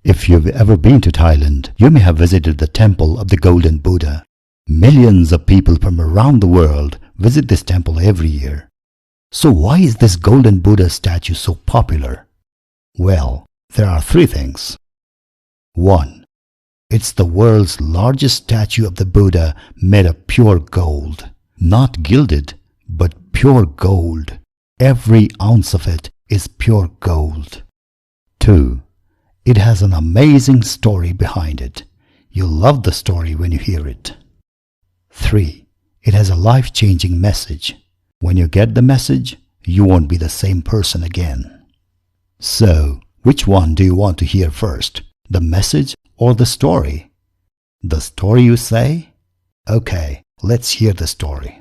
If you've ever been to Thailand, you may have visited the temple of the Golden Buddha. Millions of people from around the world visit this temple every year. So why is this Golden Buddha statue so popular? Well, there are three things. 1. It's the world's largest statue of the Buddha made of pure gold. Not gilded, but pure gold. Every ounce of it is pure gold. 2. It has an amazing story behind it. You'll love the story when you hear it. 3. It has a life-changing message. When you get the message, you won't be the same person again. So, which one do you want to hear first? The message or the story? The story, you say? Okay, let's hear the story.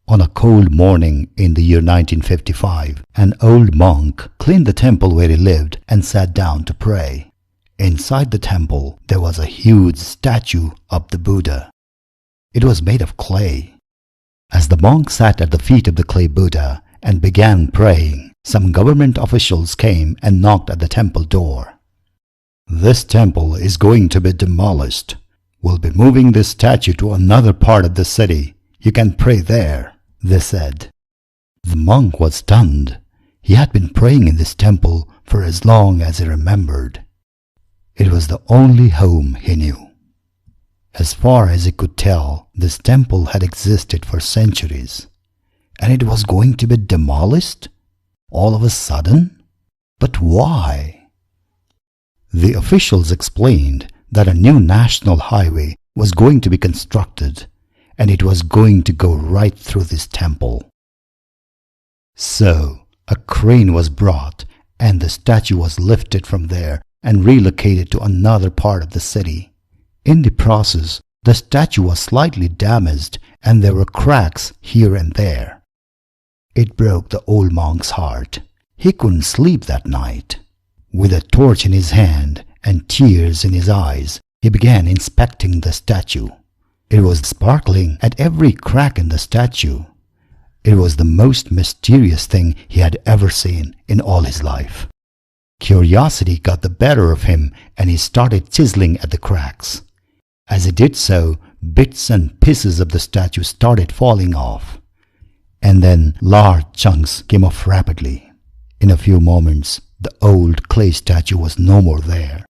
On a cold morning in the year 1955, an old monk cleaned the temple where he lived and sat down to pray. Inside the temple, there was a huge statue of the Buddha. It was made of clay. As the monk sat at the feet of the clay Buddha and began praying, some government officials came and knocked at the temple door. "This temple is going to be demolished. We'll be moving this statue to another part of the city. You can pray there," they said. The monk was stunned. He had been praying in this temple for as long as he remembered. It was the only home he knew. As far as he could tell, this temple had existed for centuries, and it was going to be demolished all of a sudden? But why? The officials explained that a new national highway was going to be constructed, and it was going to go right through this temple. So, a crane was brought, and the statue was lifted from there and relocated to another part of the city. In the process, the statue was slightly damaged and there were cracks here and there. It broke the old monk's heart. He couldn't sleep that night. With a torch in his hand and tears in his eyes, he began inspecting the statue. It was sparkling at every crack in the statue. It was the most mysterious thing he had ever seen in all his life. Curiosity got the better of him and he started chiseling at the cracks. As he did so, bits and pieces of the statue started falling off. And then large chunks came off rapidly. In a few moments, the old clay statue was no more there.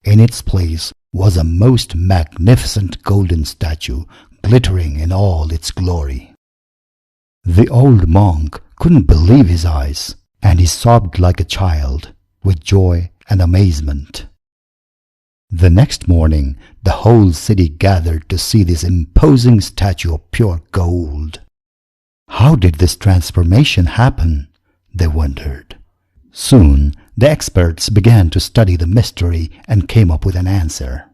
In its place was a most magnificent golden statue, glittering in all its glory. The old monk couldn't believe his eyes, and he sobbed like a child, with joy and amazement. The next morning, the whole city gathered to see this imposing statue of pure gold. How did this transformation happen? They wondered. Soon, the experts began to study the mystery and came up with an answer.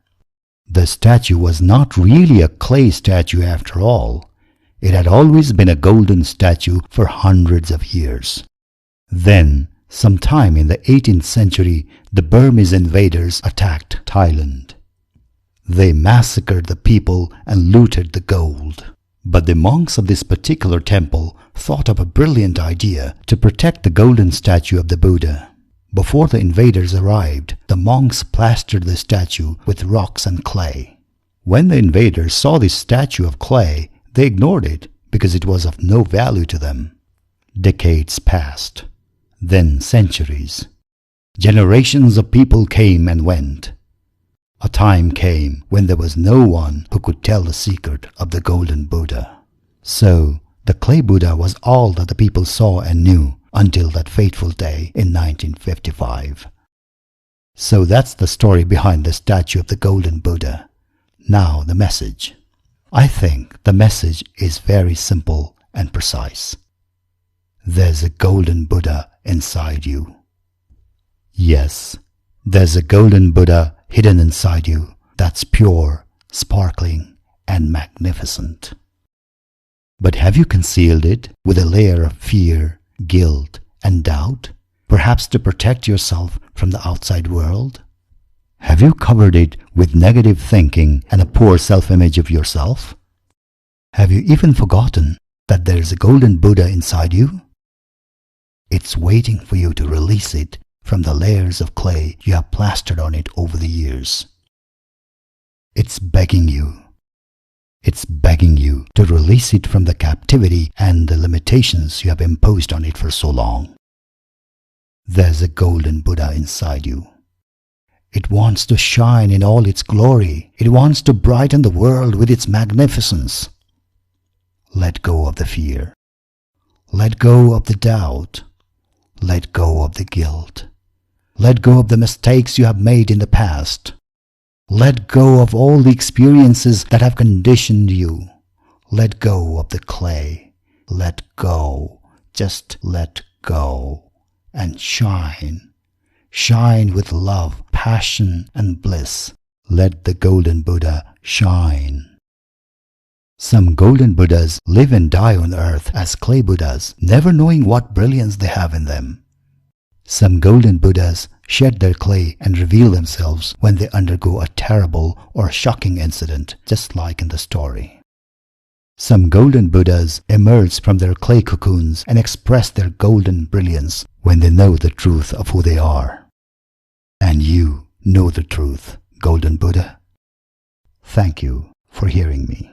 The statue was not really a clay statue after all. It had always been a golden statue for hundreds of years. Then, sometime in the 18th century, the Burmese invaders attacked Thailand. They massacred the people and looted the gold. But the monks of this particular temple thought of a brilliant idea to protect the golden statue of the Buddha. Before the invaders arrived, the monks plastered the statue with rocks and clay. When the invaders saw this statue of clay, they ignored it because it was of no value to them. Decades passed. Then centuries. Generations of people came and went. A time came when there was no one who could tell the secret of the golden Buddha. So, the clay Buddha was all that the people saw and knew until that fateful day in 1955. So that's the story behind the statue of the golden Buddha. Now the message. I think the message is very simple and precise. There's a golden Buddha inside you. Yes, there's a golden Buddha hidden inside you that's pure, sparkling, and magnificent. But have you concealed it with a layer of fear, guilt, and doubt, perhaps to protect yourself from the outside world? Have you covered it with negative thinking and a poor self-image of yourself? Have you even forgotten that there's a golden Buddha inside you? It's waiting for you to release it from the layers of clay you have plastered on it over the years. It's begging you. It's begging you to release it from the captivity and the limitations you have imposed on it for so long. There's a golden Buddha inside you. It wants to shine in all its glory. It wants to brighten the world with its magnificence. Let go of the fear. Let go of the doubt. Let go of the guilt. Let go of the mistakes you have made in the past. Let go of all the experiences that have conditioned you. Let go of the clay. Let go. Just let go. And shine. Shine with love, passion, and bliss. Let the golden Buddha shine. Some golden Buddhas live and die on earth as clay Buddhas, never knowing what brilliance they have in them. Some golden Buddhas shed their clay and reveal themselves when they undergo a terrible or shocking incident, just like in the story. Some golden Buddhas emerge from their clay cocoons and express their golden brilliance when they know the truth of who they are. And you know the truth, golden Buddha. Thank you for hearing me.